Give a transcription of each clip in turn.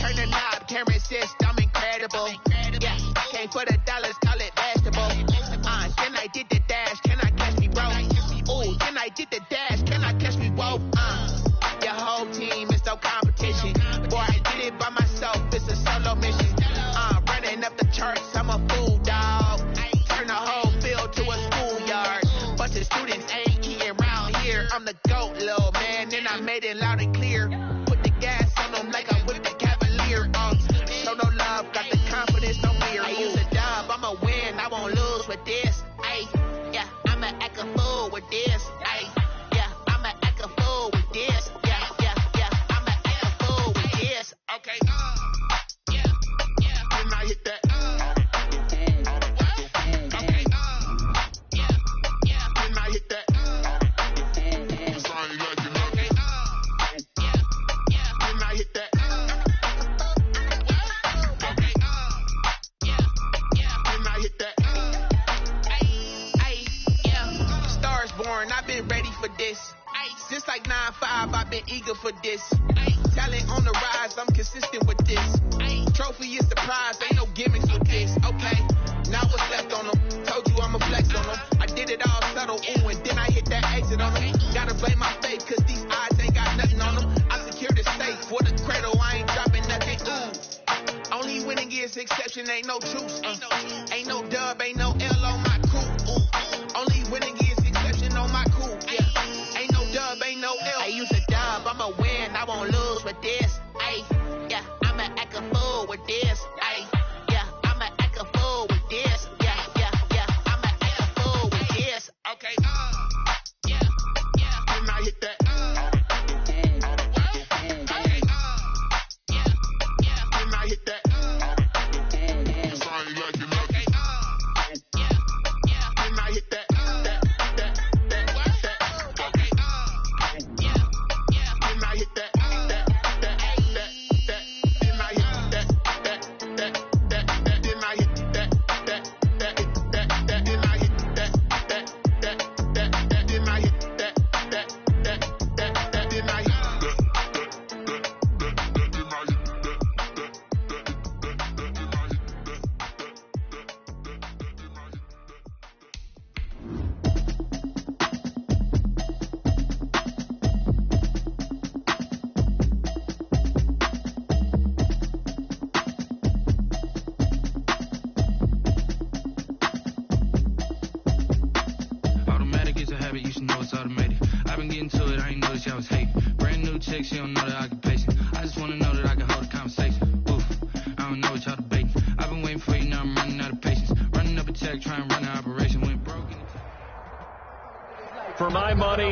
Turn the knob, camera assist, I'm incredible. Yeah, came for the dollars, call it basketball. Then I did the dash, can I catch me, bro? Ooh, then I did the dash, can I catch me, whoa? Your whole team is no competition. Boy, I did it by myself, it's a solo mission. Running up the charts, I'm a fool, dog. Turn the whole field to a schoolyard. Bunch of students ain't eating round here. I'm the GOAT, little man, and I made it loud and clear. Put the gas on them like I whipped the Cavalier. Show no love, got the confidence on me. I use a dub, I'ma win, I won't lose with this. Ay, yeah, I'ma act a fool with this. Ay, yeah, I'ma act a fool with this. Yeah, yeah, yeah, I'ma act a fool with this. Okay, yeah, yeah, then I hit that. Okay, yeah, yeah, then I hit that. I've been ready for this. Since like 9-5, I've been eager for this. Talent on the rise, I'm consistent with this. Trophy is the prize, ain't no gimmicks with this. Okay, now what's left on them? Told you I'ma flex on them. I did it all subtle, ooh, and then I hit that exit on them. Gotta blame my faith, cause these eyes ain't got nothing on them. I secured the safe for the cradle, I ain't dropping nothing, ooh. Only winning is exception, ain't no truce. Ain't no dub, ain't no L on my crew, ooh. Only winning is on my cool, yeah. Ain't no dub, ain't no L. I use a dub, I'ma win, I won't lose with this. Ay, yeah, I'ma act a fool with this. Ay, yeah, I'ma act a fool with this. Yeah, yeah, yeah, I'ma act a fool with this. Okay, yeah, yeah, then I hit that. Okay, yeah, yeah, then I hit that.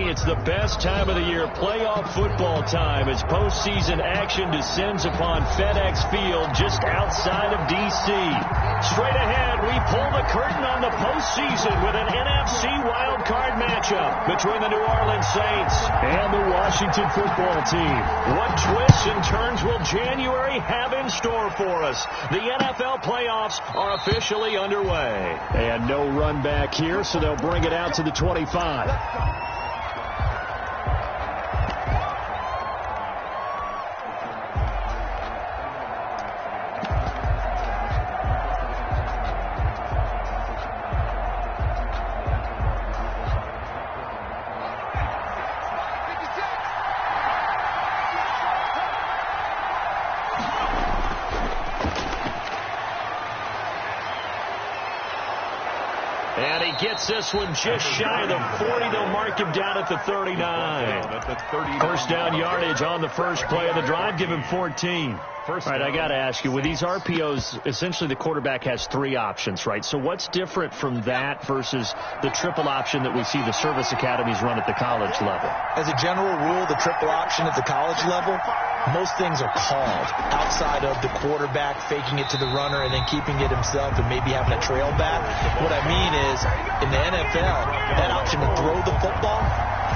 It's the best time of the year, playoff football time, as postseason action descends upon FedEx Field just outside of D.C. Straight ahead, we pull the curtain on the postseason with an NFC wildcard matchup between the New Orleans Saints and the Washington football team. What twists and turns will January have in store for us? The NFL playoffs are officially underway. And no run back here, so they'll bring it out to the 25. And he gets this one just shy of the 40. They'll mark him down at the 39. First down yardage on the first play of the drive. Give him 14. All right, I got to ask you, with these RPOs, essentially the quarterback has three options, right? So what's different from that versus the triple option that we see the service academies run at the college level? As a general rule, the triple option at the college level, most things are called outside of the quarterback faking it to the runner and then keeping it himself and maybe having a trail back. What I mean is, in the NFL, that option to throw the football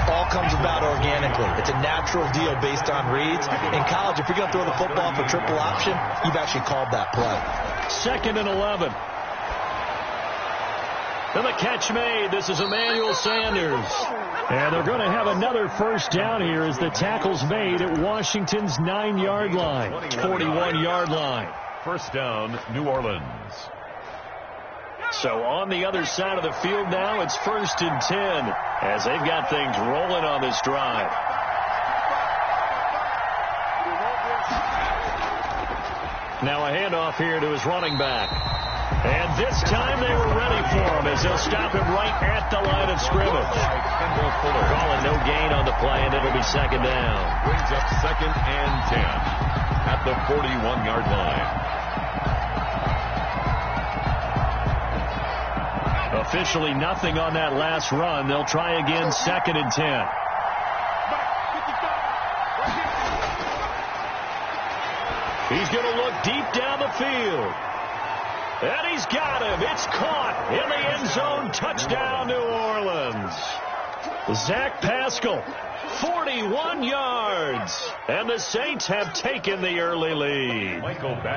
all comes about organically. It's a natural deal based on reads. In college, if you're going to throw the football for triple option, you've actually called that play. 2nd and 11. And the catch made. This is Emmanuel Sanders. And they're going to have another first down here as the tackle's made at Washington's 9-yard line. 41-yard line. First down, New Orleans. So on the other side of the field now, it's 1st and 10 as they've got things rolling on this drive. Now a handoff here to his running back. And this time they were ready for him as they'll stop him right at the line of scrimmage. Calling no gain on the play, and it'll be 2nd down. Brings up 2nd and 10 at the 41-yard line. Officially nothing on that last run. They'll try again, 2nd and 10. He's going to look deep down the field. And he's got him. It's caught in the end zone. Touchdown, New Orleans. Zach Pascal, 41 yards. And the Saints have taken the early lead.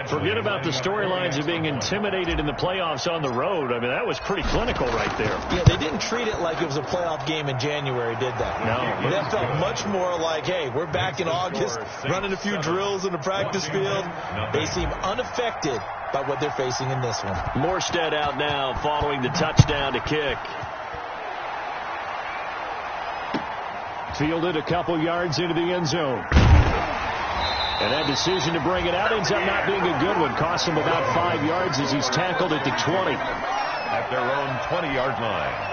Forget about the storylines of being intimidated in the playoffs on the road. I mean, that was pretty clinical right there. Yeah, they didn't treat it like it was a playoff game in January, did they? No. That felt much more like, hey, we're back in August, running a few drills in the practice field. They seem unaffected by what they're facing in this one. Morstead out now following the touchdown to kick. Fielded a couple yards into the end zone. And that decision to bring it out ends up not being a good one. Cost him about 5 yards as he's tackled at the 20. At their own 20-yard line.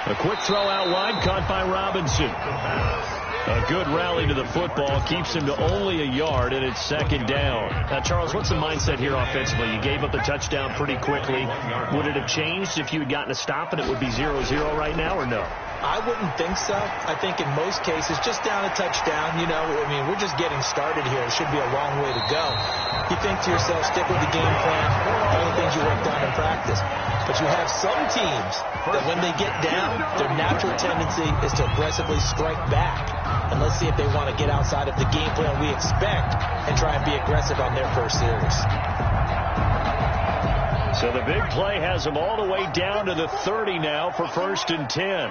A quick throw out wide, caught by Robinson. A good rally to the football, keeps him to only a yard, and it's 2nd down. Now, Charles, what's the mindset here offensively? You gave up the touchdown pretty quickly. Would it have changed if you had gotten a stop and it would be 0-0 right now, or no? I wouldn't think so. I think in most cases, just down a touchdown, we're just getting started here. It should be a long way to go. You think to yourself, stick with the game plan, all the things you worked on in practice. But you have some teams that when they get down, their natural tendency is to aggressively strike back. And let's see if they want to get outside of the game plan we expect and try and be aggressive on their first series. So the big play has them all the way down to the 30 now for 1st and 10.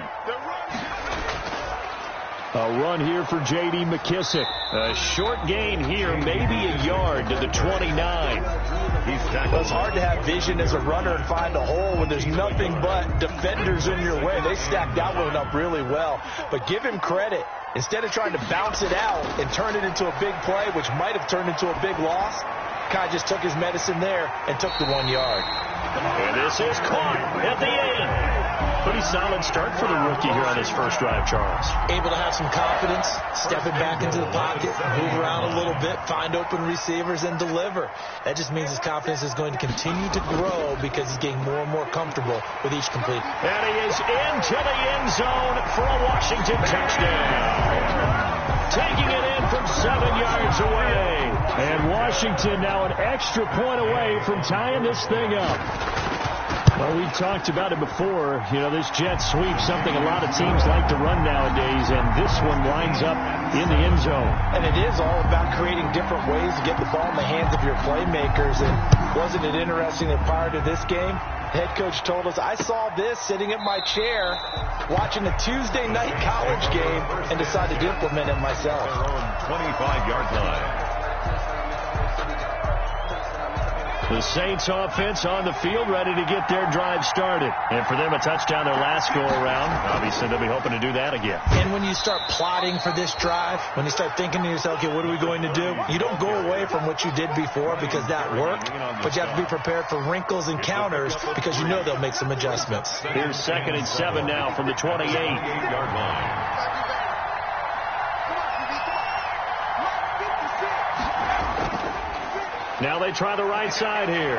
A run here for J.D. McKissick. A short gain here, maybe a yard to the 29. It's hard to have vision as a runner and find a hole when there's nothing but defenders in your way. They stacked that one up really well. But give him credit. Instead of trying to bounce it out and turn it into a big play, which might have turned into a big loss, Kai just took his medicine there and took the 1 yard. And this is caught at the end. Pretty solid start for the rookie here on his first drive, Charles. Able to have some confidence, stepping back into the pocket, move around a little bit, find open receivers, and deliver. That just means his confidence is going to continue to grow because he's getting more and more comfortable with each complete. And he is into the end zone for a Washington touchdown. Taking it in from 7 yards away. And Washington now an extra point away from tying this thing up. Well, we talked about it before. This jet sweep, something a lot of teams like to run nowadays, and this one winds up in the end zone. And it is all about creating different ways to get the ball in the hands of your playmakers. And wasn't it interesting that prior to this game, the head coach told us, I saw this sitting in my chair watching a Tuesday night college game and decided to implement it myself. 25-yard line. The Saints offense on the field ready to get their drive started. And for them, a touchdown their last go-around. Obviously, they'll be hoping to do that again. And when you start plotting for this drive, when you start thinking to yourself, okay, what are we going to do? You don't go away from what you did before because that worked, but you have to be prepared for wrinkles and counters because you know they'll make some adjustments. Here's 2nd and 7 now from the 28-yard line. Now they try the right side here.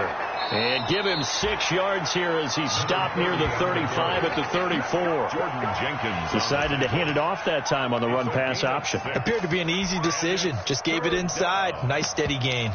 And give him 6 yards here as he's stopped near the 35 at the 34. Jordan Jenkins decided to hand it off that time on the run-pass option. Appeared to be an easy decision. Just gave it inside. Nice steady gain.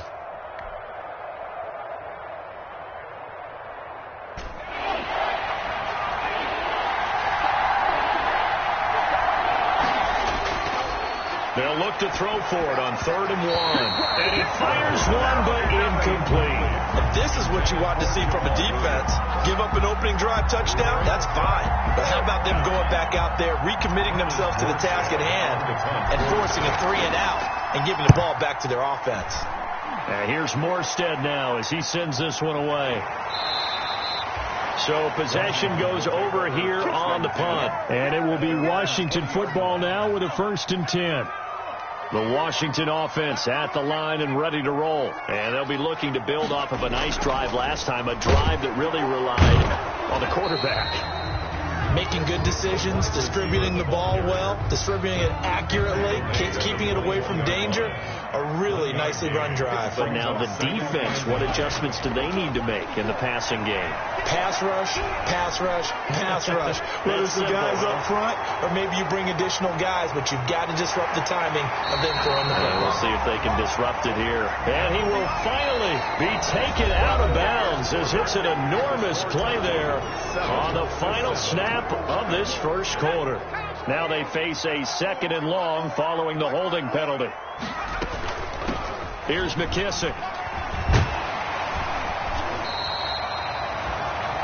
They'll look to throw for it on 3rd and 1. And he fires one, but incomplete. This is what you want to see from a defense. Give up an opening drive touchdown, that's fine. But how about them going back out there, recommitting themselves to the task at hand, and forcing a 3-and-out and giving the ball back to their offense. And here's Morstead now as he sends this one away. So possession goes over here on the punt. And it will be Washington football now with a 1st and 10. The Washington offense at the line and ready to roll. And they'll be looking to build off of a nice drive last time, a drive that really relied on the quarterback. Making good decisions, distributing the ball well, distributing it accurately, keeping it away from danger. A really nicely run drive. But now the defense, what adjustments do they need to make in the passing game? Pass rush, pass rush, pass rush. Whether it's the guys up front or maybe you bring additional guys, but you've got to disrupt the timing of them throwing the football. We'll see if they can disrupt it here. And he will finally be taken out of bounds as it's an enormous play there on the final snap of this first quarter. Now they face a 2nd and long following the holding penalty. Here's McKissick.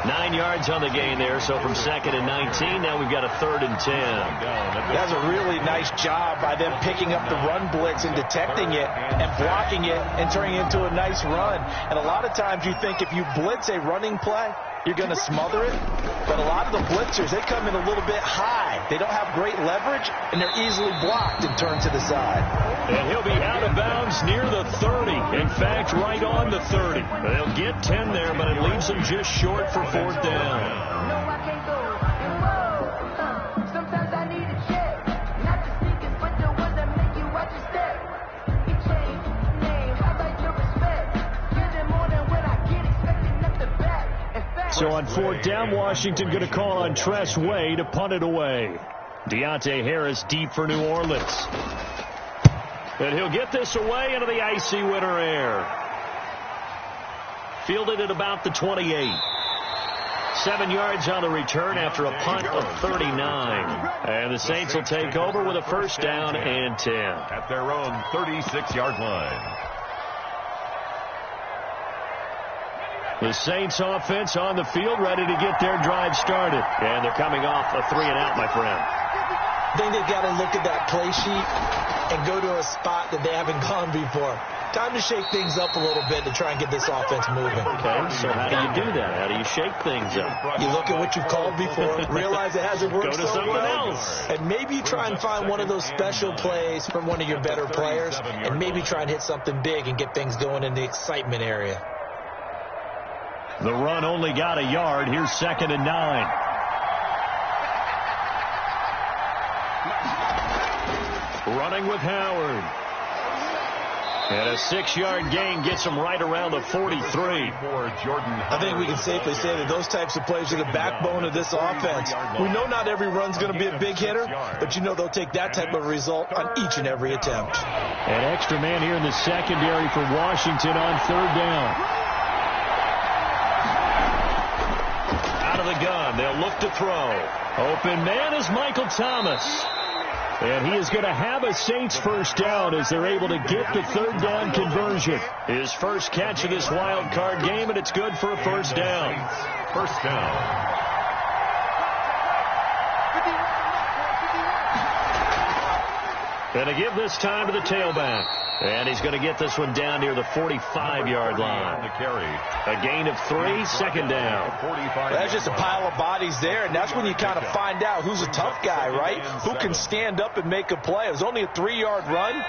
9 yards on the gain there, so from 2nd and 19, now we've got a 3rd and 10. That's a really nice job by them picking up the run blitz and detecting it and blocking it and turning it into a nice run. And a lot of times you think if you blitz a running play, you're going to smother it. But a lot of the blitzers, they come in a little bit high. They don't have great leverage, and they're easily blocked and turned to the side. And he'll be out of bounds near the 30. In fact, right on the 30. They'll get 10 there, but it leaves them just short for 4th down. Sometimes I need a check. Not the sneakers, but the ones that make you watch your step. You change name, how about your respect? Get it more than what I get, expecting up the back. So on 4th down, Washington going to call on Tress Way to punt it away. Deontay Harris deep for New Orleans. And he'll get this away into the icy winter air. Fielded at about the 28. 7 yards on the return after a punt of 39. And the Saints will take over with a 1st down and 10. At their own 36-yard line. The Saints offense on the field ready to get their drive started. And they're coming off a 3-and-out, my friend. I think they've got to look at that play sheet and go to a spot that they haven't gone before. Time to shake things up a little bit to try and get this offense moving. Okay, so how do you do that? How do you shake things up? You look at what you've called before, realize it hasn't worked Go to so something well, else. and maybe you try and find one of those special plays from one of your better players, and maybe try and hit something big and get things going in the excitement area. The run only got a yard. Here's 2nd and 9. Running with Howard. And a 6-yard gain gets him right around the 43. I think we can safely say that those types of plays are the backbone of this offense. We know not every run's going to be a big hitter, but you know they'll take that type of result on each and every attempt. An extra man here in the secondary for Washington on 3rd down. Out of the gun, they'll look to throw. Open man is Michael Thomas. And he is going to have a Saints 1st down as they're able to get the 3rd down conversion. His first catch of this wild card game, and it's good for a 1st down. 1st down. And to give this time to the tailback. And he's going to get this one down near the 45-yard line. A gain of 3, 2nd down. Well, that's just a pile of bodies there, and that's when you kind of find out who's a tough guy, right? Who can stand up and make a play. It was only a 3-yard run,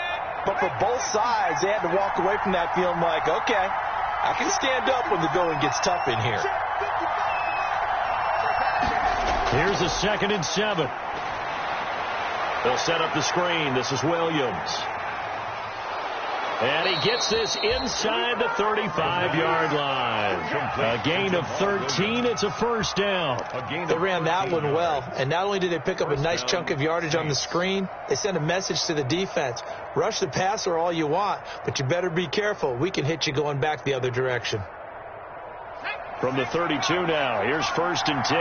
but for both sides, they had to walk away from that feeling like, okay, I can stand up when the going gets tough in here. Here's a 2nd and 7. They'll set up the screen. This is Williams. And he gets this inside the 35-yard line. A gain of 13. It's a 1st down. They ran that one well. And not only did they pick up a nice chunk of yardage on the screen, they sent a message to the defense. Rush the passer all you want, but you better be careful. We can hit you going back the other direction. From the 32 now, here's 1st and 10.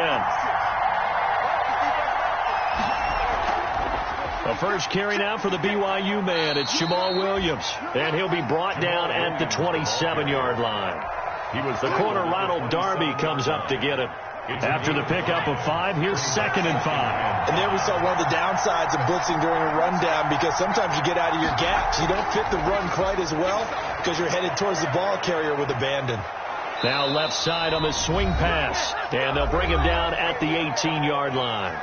A first carry now for the BYU man. It's Jamal Williams, and he'll be brought down at the 27-yard line. The corner, Ronald Darby, comes up to get it. After the pickup of 5, here's 2nd and 5. And there we saw one of the downsides of blitzing during a rundown, because sometimes you get out of your gaps. You don't fit the run quite as well because you're headed towards the ball carrier with abandon. Now left side on the swing pass, and they'll bring him down at the 18-yard line.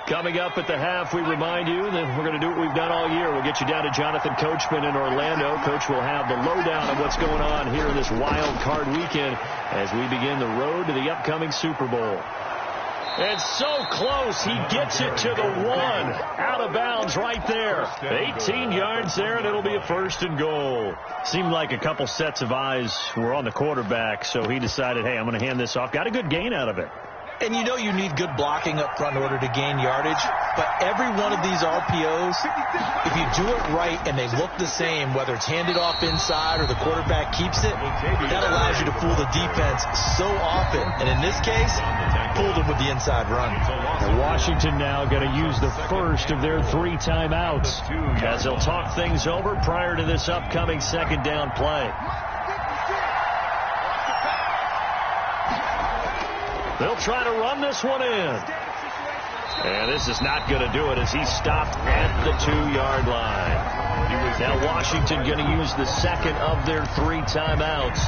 Coming up at the half, we remind you that we're going to do what we've done all year. We'll get you down to Jonathan Coachman in Orlando. Coach will have the lowdown of what's going on here in this wild card weekend as we begin the road to the upcoming Super Bowl. And so close, he gets it to the 1. Out of bounds right there. 18 yards there, and it'll be a 1st and goal. Seemed like a couple sets of eyes were on the quarterback, so he decided, hey, I'm going to hand this off. Got a good gain out of it. And you know you need good blocking up front in order to gain yardage. But every one of these RPOs, if you do it right and they look the same, whether it's handed off inside or the quarterback keeps it, that allows you to fool the defense so often. And in this case, fooled them with the inside run. And Washington now going to use the first of their 3 timeouts as they'll talk things over prior to this upcoming 2nd down play. They'll try to run this one in. And this is not going to do it as he's stopped at the 2-yard line. Now Washington going to use the 2nd of their 3 timeouts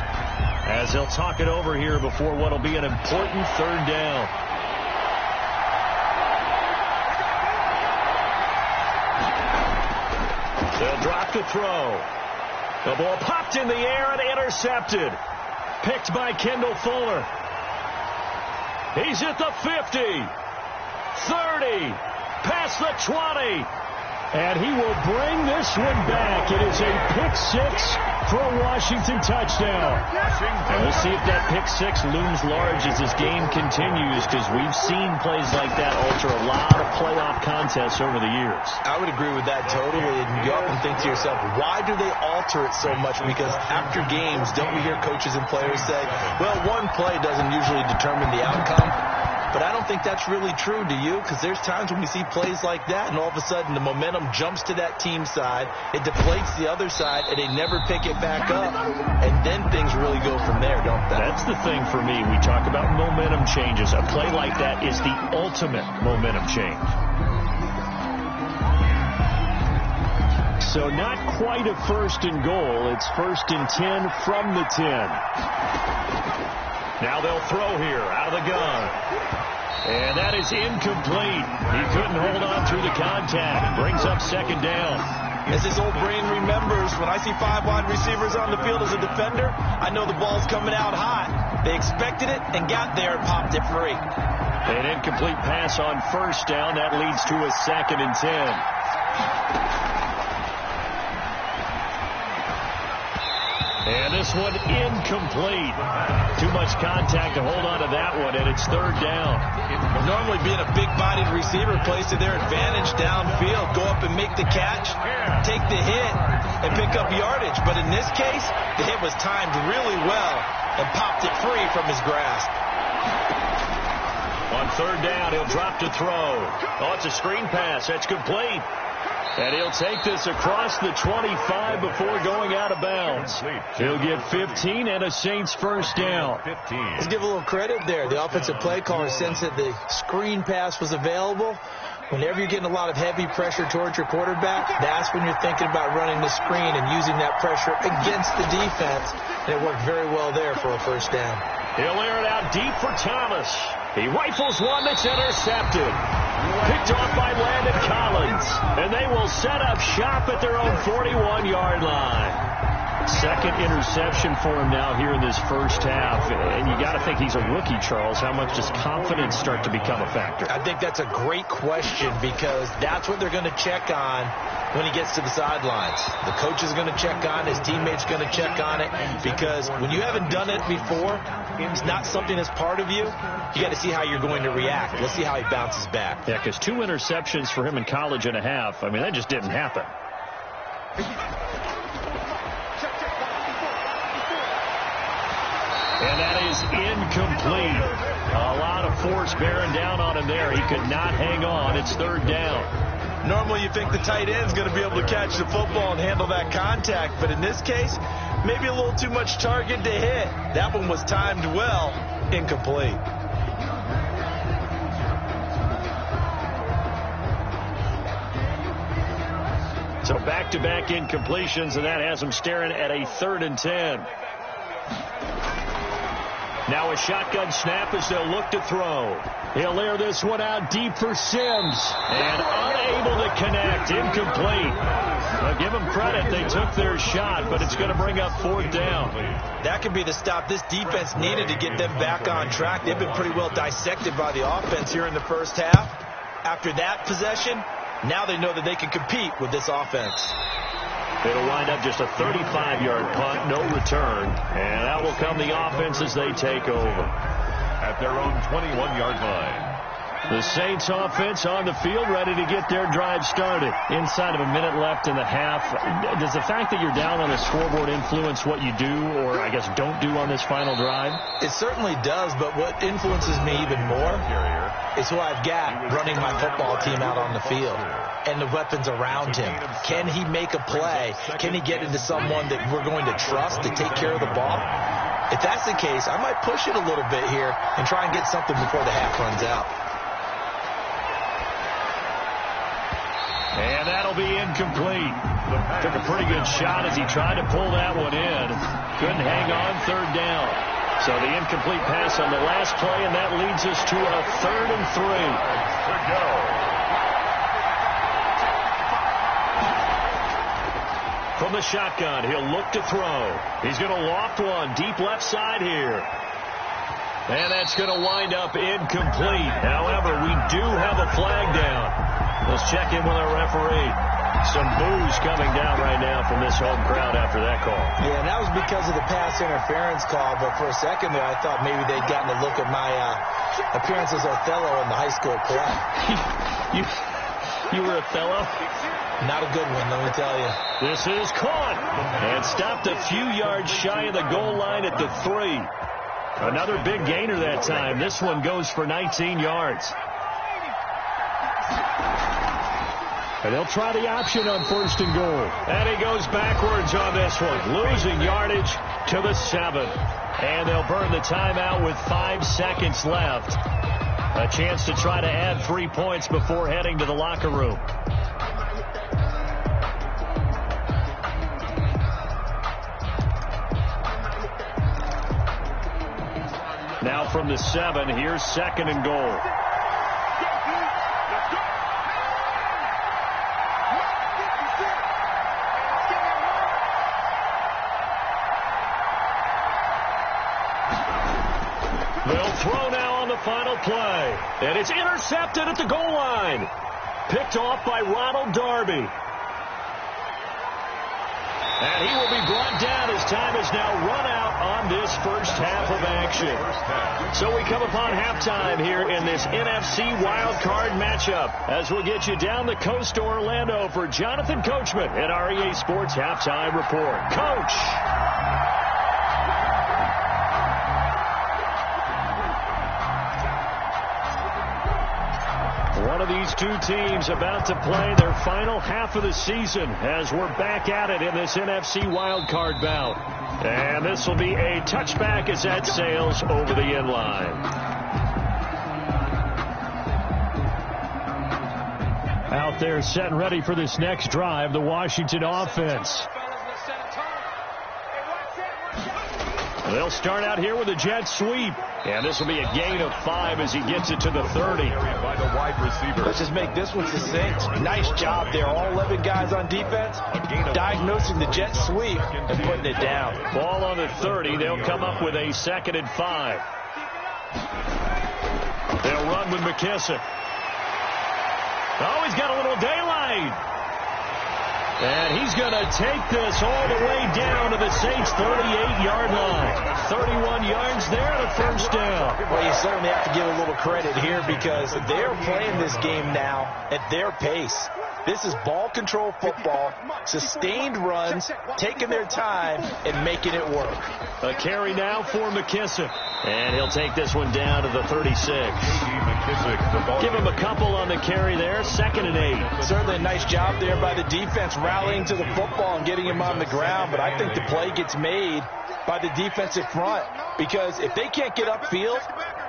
as they'll talk it over here before what will be an important 3rd down. They'll drop to throw. The ball popped in the air and intercepted. Picked by Kendall Fuller. He's at the 50, 30, past the 20, and he will bring this one back. It is a pick 6 for a Washington touchdown. And we'll see if that pick 6 looms large as this game continues, because we've seen plays like that alter a lot of playoff contests over the years. I would agree with that totally, and you often think to yourself, why do they alter it so much? Because after games, don't we hear coaches and players say, well, one play doesn't usually determine the outcome? But I don't think that's really true, do you? Because there's times when we see plays like that, and all of a sudden the momentum jumps to that team side, it deflates the other side, and they never pick it back up, and then things really go from there, don't they? That's the thing for me. We talk about momentum changes. A play like that is the ultimate momentum change. So not quite a 1st and goal. It's 1st and 10 from the 10. Now they'll throw here out of the gun. And that is incomplete. He couldn't hold on through the contact. Brings up 2nd down. As his old brain remembers, when I see 5 wide receivers on the field as a defender, I know the ball's coming out hot. They expected it and got there and popped it free. An incomplete pass on 1st down. That leads to a 2nd and 10. And this one incomplete. Too much contact to hold on to that one, and it's 3rd down. Normally being a big-bodied receiver plays to their advantage downfield. Go up and make the catch, take the hit, and pick up yardage. But in this case, the hit was timed really well and popped it free from his grasp. On 3rd down, he'll drop to throw. Oh, it's a screen pass. That's complete. And he'll take this across the 25 before going out of bounds. He'll get 15 and a Saints 1st down. Let's give a little credit there. The offensive play caller sensed that the screen pass was available. Whenever you're getting a lot of heavy pressure towards your quarterback, that's when you're thinking about running the screen and using that pressure against the defense. And it worked very well there for a 1st down. He'll air it out deep for Thomas. He rifles one that's intercepted. Picked off by Landon Collins. And they will set up shop at their own 41-yard line. 2nd interception for him now here in this 1st half. And you got to think he's a rookie, Charles. How much does confidence start to become a factor? I think that's a great question, because that's what they're going to check on when he gets to the sidelines. The coach is going to check on it. His teammates going to check on it, because when you haven't done it before, it's not something that's part of you. You got to see how you're going to react. Let's see how he bounces back. Yeah, because 2 interceptions for him in college and a half. I mean, that just didn't happen. And that is incomplete. A lot of force bearing down on him there. He could not hang on. It's third down. Normally you think the tight end's going to be able to catch the football and handle that contact, but in this case, maybe a little too much target to hit. That one was timed well, incomplete. So back-to-back incompletions, and that has him staring at a 3rd and 10. Now a shotgun snap as they'll look to throw. He'll air this one out deep for Sims. And unable to connect. Incomplete. Now give them credit. They took their shot, but it's going to bring up 4th down. That could be the stop this defense needed to get them back on track. They've been pretty well dissected by the offense here in the first half. After that possession, now they know that they can compete with this offense. It'll wind up just a 35-yard punt, no return. And out will come the offense as they take over. At their own 21-yard line. The Saints offense on the field, ready to get their drive started. Inside of a minute left in the half. Does the fact that you're down on the scoreboard influence what you do, or I guess don't do on this final drive? It certainly does, but what influences me even more is who I've got running my football team out on the field and the weapons around him. Can he make a play? Can he get into someone that we're going to trust to take care of the ball? If that's the case, I might push it a little bit here and try and get something before the half runs out. And that'll be incomplete. Took a pretty good shot as he tried to pull that one in. Couldn't hang on, 3rd down. So the incomplete pass on the last play, and that leads us to a 3rd and 3. From the shotgun, he'll look to throw. He's going to loft one deep left side here. And that's going to wind up incomplete. However, we do have a flag down. Let's check in with our referee. Some boos coming down right now from this home crowd after that call. Yeah, and that was because of the pass interference call, but for a second there I thought maybe they'd gotten a look at my appearance as Othello in the high school play. You were Othello? Not a good one, let me tell you. This is caught and stopped a few yards shy of the goal line at the 3. Another big gainer that time. This one goes for 19 yards. And they'll try the option on 1st and goal. And he goes backwards on this one, losing yardage to the 7. And they'll burn the timeout with 5 seconds left. A chance to try to add 3 points before heading to the locker room. Now from the 7, here's 2nd and goal. They'll throw now on the final play. And it's intercepted at the goal line. Picked off by Ronald Darby. And he will be brought down as time is now run out on this first half of action. So we come upon halftime here in this NFC wildcard matchup as we'll get you down the coast to Orlando for Jonathan Coachman at our EA Sports Halftime Report. Coach! One of these two teams about to play their final half of the season as we're back at it in this NFC wildcard bout. And this will be a touchback as that sails over the end line. Out there set and ready for this next drive, the Washington offense. They'll start out here with a jet sweep. And this will be a gain of 5 as he gets it to the 30. By the wide receiver. Let's just make this one succinct. Nice job there. All 11 guys on defense diagnosing the jet sweep and putting it down. Ball on the 30. They'll come up with a 2nd and 5. They'll run with McKissick. Oh, he's got a little daylight. And he's going to take this all the way down to the Saints' 38-yard line. 31 yards there and a first down. Well, you certainly have to give a little credit here because they're playing this game now at their pace. This is ball control football, sustained runs, taking their time and making it work. A carry now for McKissick. And he'll take this one down to the 36. Give him a couple on the carry there. 2nd and 8. Certainly a nice job there by the defense rallying to the football and getting him on the ground. But I think the play gets made by the defensive front, because if they can't get upfield,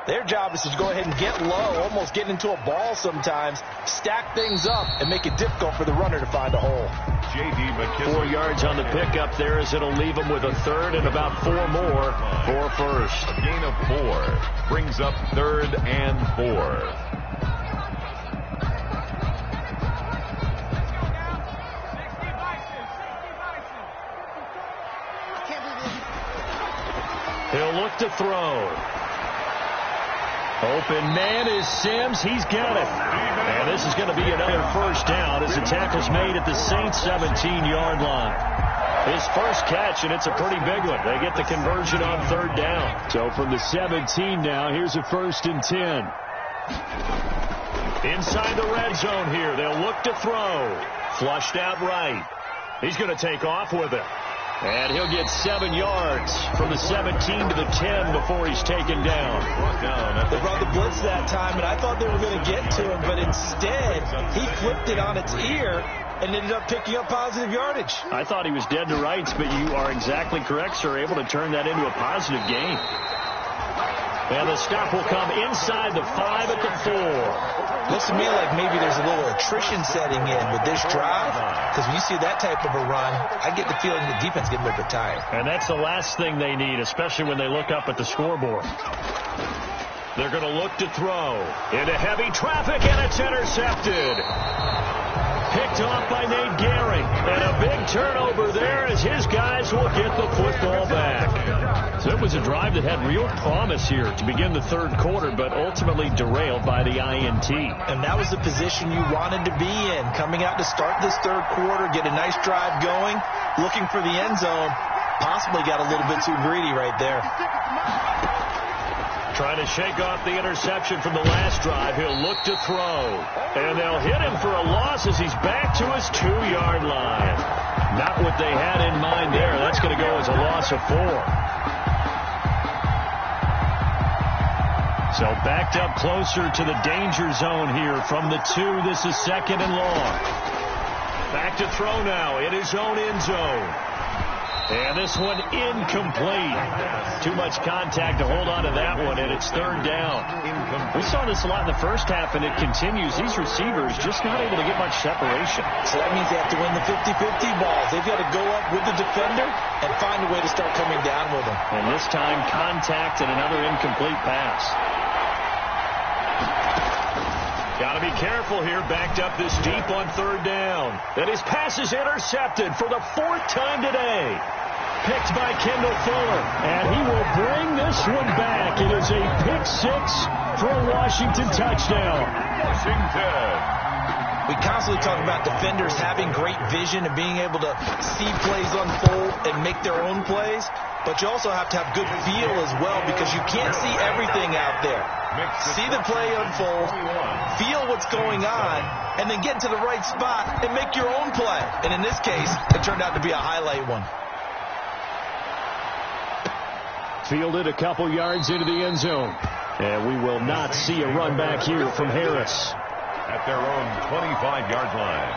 their job is to go ahead and get low, almost get into a ball sometimes, stack things up, and make it difficult for the runner to find a hole. 4 yards on the pickup there, as it'll leave him with a 3rd and about 4 more for first. A gain of 4 brings up 3rd and 4. He'll look to throw. Open man is Sims. He's got it. And this is going to be another first down as the tackle's made at the Saints 17-yard line. His first catch, and it's a pretty big one. They get the conversion on 3rd down. So from the 17 now, here's a 1st and 10. Inside the red zone here. They'll look to throw. Flushed out right. He's going to take off with it. And he'll get 7 yards from the 17 to the 10 before he's taken down. They brought the blitz that time, and I thought they were going to get to him, but instead he flipped it on its ear and ended up picking up positive yardage. I thought he was dead to rights, but you are exactly correct, sir, able to turn that into a positive gain. And the stop will come inside the 5 at the 4. Looks to me like maybe there's a little attrition setting in with this drive, because when you see that type of a run, I get the feeling the defense getting a little bit tired. And that's the last thing they need, especially when they look up at the scoreboard. They're going to look to throw into heavy traffic, and it's intercepted. Picked off by Nate Gehring. And a big turnover there as his guys will get the football back. So it was a drive that had real promise here to begin the 3rd quarter, but ultimately derailed by the INT. And that was the position you wanted to be in, coming out to start this 3rd quarter, get a nice drive going, looking for the end zone. Possibly got a little bit too greedy right there. Trying to shake off the interception from the last drive. He'll look to throw. And they'll hit him for a loss as he's back to his 2-yard line. Not what they had in mind there. That's going to go as a loss of 4. So backed up closer to the danger zone here from the 2. This is 2nd and long. Back to throw now in his own end zone. And this one incomplete. Too much contact to hold on to that one, and it's 3rd down. We saw this a lot in the first half, and it continues. These receivers just not able to get much separation. So that means they have to win the 50-50 balls. They've got to go up with the defender and find a way to start coming down with them. And this time, contact and another incomplete pass. Got to be careful here, backed up this deep on 3rd down. And his pass is intercepted for the 4th time today. Picked by Kendall Fuller, and he will bring this one back. It is a pick 6 for a Washington touchdown. We constantly talk about defenders having great vision and being able to see plays unfold and make their own plays, but you also have to have good feel as well, because you can't see everything out there. See the play unfold, feel what's going on, and then get to the right spot and make your own play. And in this case, it turned out to be a highlight one. Fielded a couple yards into the end zone. And we will not see a run back here from Harris. At their own 25-yard line.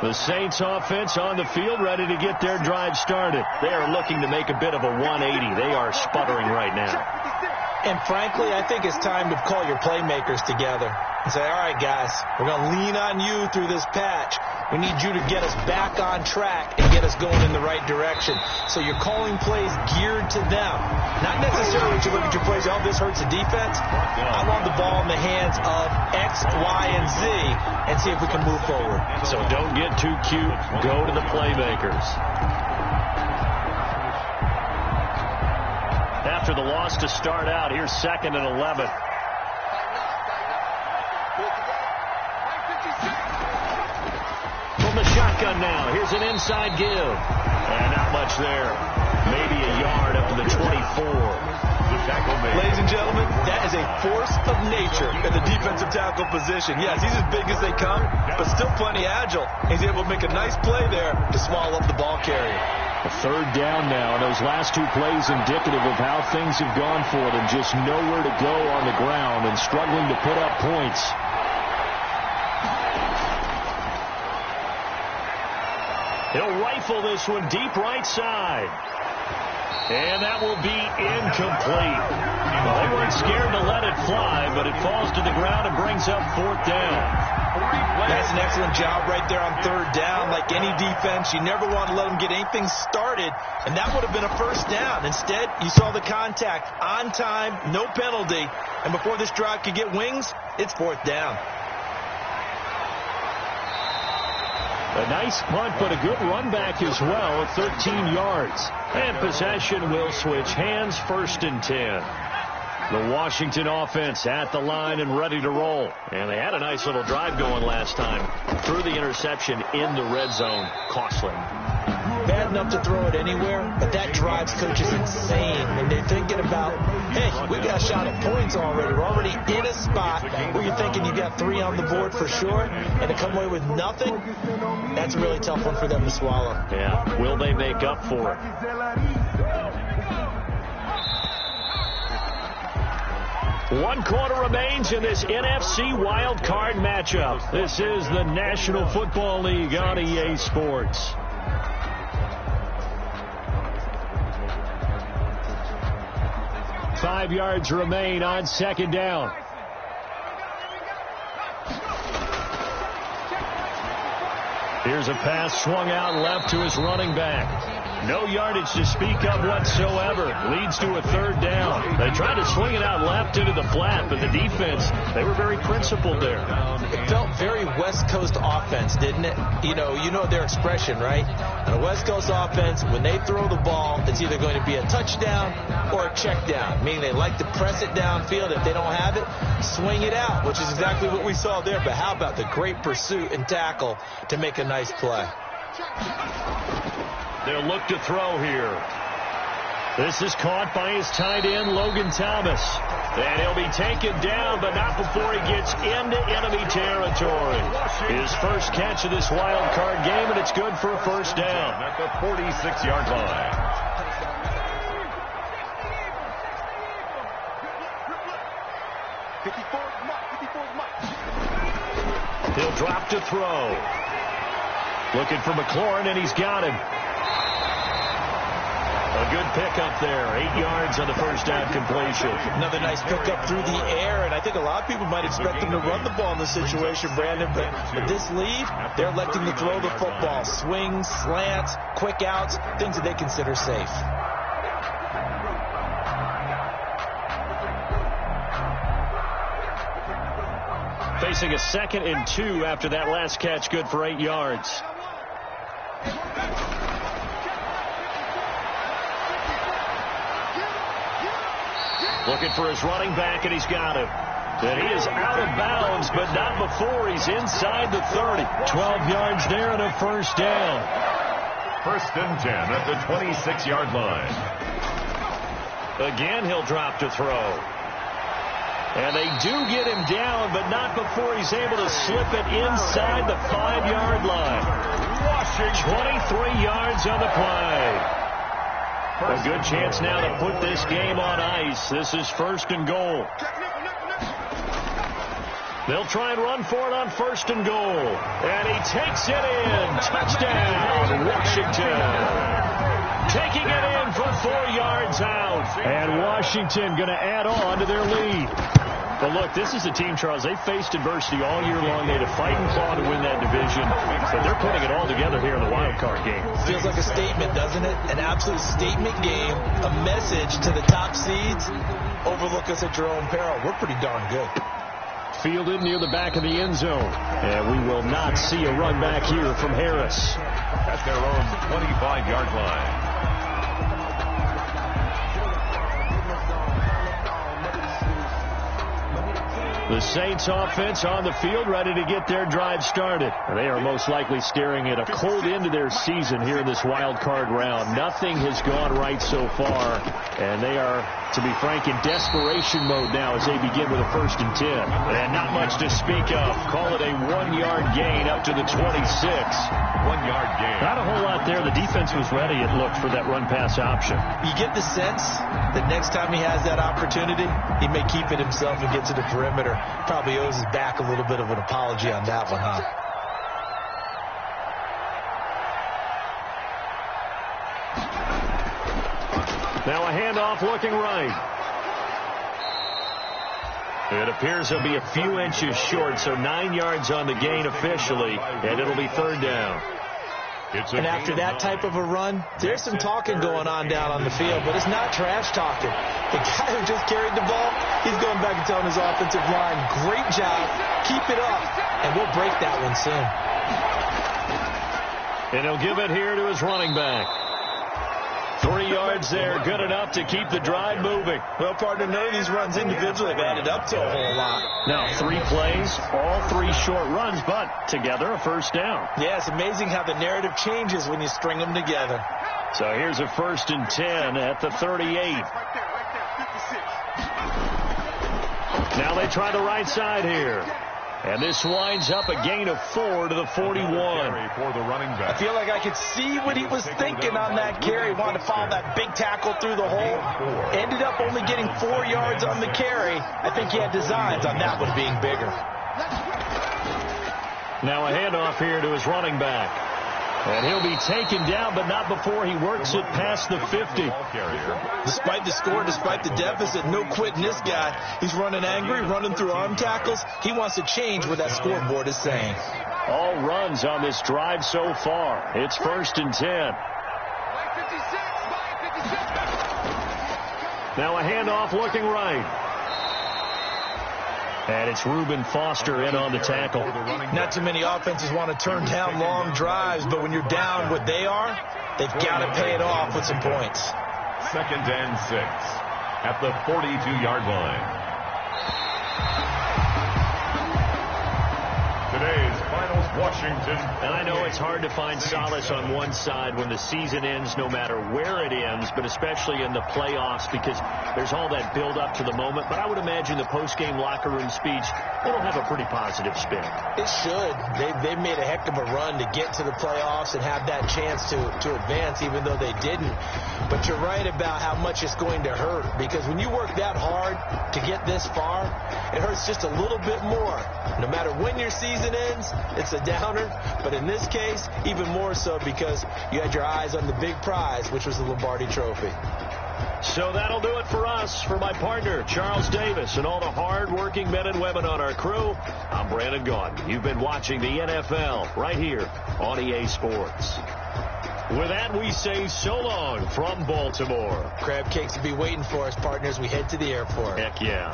The Saints offense on the field, ready to get their drive started. They are looking to make a bit of a 180. They are sputtering right now. And frankly, I think it's time to call your playmakers together and say, all right, guys, we're going to lean on you through this patch. We need you to get us back on track and get us going in the right direction. So you're calling plays geared to them. Not necessarily to look at your plays, oh, this hurts the defense. I want the ball in the hands of X, Y, and Z and see if we can move forward. So don't get too cute. Go to the playmakers. After the loss to start out, here's 2nd and 11. From the shotgun now, here's an inside give. And not much there. Maybe a yard up to the 24. The tackle made. Ladies and gentlemen, that is a force of nature in the defensive tackle position. Yes, he's as big as they come, but still plenty agile. He's able to make a nice play there to swallow up the ball carrier. A third down now. Those last two plays indicative of how things have gone for them. Just nowhere to go on the ground and struggling to put up points. He'll rifle this one deep right side. And that will be incomplete. Well, they weren't scared to let it fly, but it falls to the ground and brings up fourth down. That's an excellent job right there on third down. Like any defense, you never want to let them get anything started, and that would have been a first down. Instead, you saw the contact on time, no penalty, and before this drive could get wings, it's fourth down. A nice punt, but a good run back as well at 13 yards. And possession will switch hands, 1st and 10. The Washington offense at the line and ready to roll. And they had a nice little drive going last time. Threw the interception in the red zone. Costly. Bad enough to throw it anywhere, but that drives coaches insane when they're thinking about, hey, we've got a shot at points already. We're already in a spot where you're thinking you got 3 on the board for sure, and to come away with nothing, that's a really tough one for them to swallow. Yeah, will they make up for it? One quarter remains in this NFC wild card matchup. This is the National Football League on EA Sports. Five yards remain on second down. Here's a pass swung out left to his running back. No yardage to speak of whatsoever. Leads to a third down. They tried to swing it out left into the flat, but the defense, they were very principled there. It felt very West Coast offense, didn't it? You know their expression, right? On a West Coast offense, when they throw the ball, it's either going to be a touchdown or a check down, meaning they like to press it downfield. If they don't have it, swing it out, which is exactly what we saw there. But how about the great pursuit and tackle to make a nice play? They'll look to throw here. This is caught by his tight end, Logan Thomas. And he'll be taken down, but not before he gets into enemy territory. His first catch of this wild card game, and it's good for a first down. At the 46-yard line. He'll drop to throw. Looking for McLaurin, and he's got him. A good pickup there. 8 yards on the first down completion. Another nice pickup through the air, and I think a lot of people might expect them to run the ball in this situation, Brandon, but with this lead, they're electing to throw the football. Swings, slants, quick outs, things that they consider safe. Facing a 2nd and 2 after that last catch, good for 8 yards. Looking for his running back, and he's got him. And he is out of bounds, but not before he's inside the 30. 12 yards there and a first down. 1st and 10 at the 26-yard line. Again, he'll drop to throw. And they do get him down, but not before he's able to slip it inside the 5-yard line. 23 yards on the play. A good chance now to put this game on ice. This is 1st and goal. They'll try and run for it on 1st and goal. And he takes it in. Touchdown, Washington. Taking it in for 4 yards out. And Washington going to add on to their lead. But look, this is a team, Charles, they faced adversity all year long. They had to fight and claw to win that division. But they're putting it all together here in the wild card game. Feels like a statement, doesn't it? An absolute statement game. A message to the top seeds. Overlook us at your own peril. We're pretty darn good. Fielded near the back of the end zone. And we will not see a run back here from Harris. At their own 25-yard line. The Saints offense on the field, ready to get their drive started. They are most likely staring at a cold end to their season here in this wild card round. Nothing has gone right so far, and they are, to be frank, in desperation mode now as they begin with a 1st and 10. And not much to speak of. Call it a 1-yard gain up to the 26. 1-yard gain. Not a whole lot there. The defense was ready, it looked, for that run-pass option. You get the sense that next time he has that opportunity, he may keep it himself and get to the perimeter. Probably owes his back a little bit of an apology on that one, huh? Now a handoff looking right. It appears he'll be a few inches short, so 9 yards on the gain officially, and it'll be 3rd down. And after that type of a run, there's some talking going on down on the field, but it's not trash talking. The guy who just carried the ball, he's going back and telling his offensive line, great job, keep it up, and we'll break that one soon. And he'll give it here to his running back. 3 yards there, good enough to keep the drive moving. Well, partner, none of these runs individually have added up to a whole lot. Now, 3 plays, all 3 short runs, but together a 1st down. Yeah, it's amazing how the narrative changes when you string them together. So here's a 1st and 10 at the 38. Now they try the right side here. And this winds up a gain of 4 to the 41. For the running back. I feel like I could see what he was thinking on that carry. Wanted to follow that big tackle through the hole. Ended up only getting 4 yards on the carry. I think he had designs on that one being bigger. Now a handoff here to his running back. And he'll be taken down, but not before he works it past the 50. Despite the score, despite the deficit, no quitting this guy. He's running angry, running through arm tackles. He wants to change what that scoreboard is saying. All runs on this drive so far. It's 1st and 10. Now a handoff looking right. And it's Reuben Foster in on the tackle. Not too many offenses want to turn down long drives, but when you're down what they are, they've got to pay it off with some points. 2nd and 6 at the 42-yard line. Today's finals, Washington. And I know it's hard to find solace on one side when the season ends, no matter where it ends, but especially in the playoffs, because there's all that build up to the moment. But I would imagine the post-game locker room speech, it'll have a pretty positive spin. It should. They've made a heck of a run to get to the playoffs and have that chance to advance, even though they didn't. But you're right about how much it's going to hurt, because when you work that hard to get this far, it hurts just a little bit more. No matter when your season ends, it's a downer. But in this case, even more so because you had your eyes on the big prize, which was the Lombardi Trophy. So that'll do it for us. For my partner, Charles Davis, and all the hard-working men and women on our crew, I'm Brandon Gaudin. You've been watching the NFL right here on EA Sports. With that, we say so long from Baltimore. Crab cakes will be waiting for us, partners. We head to the airport. Heck yeah.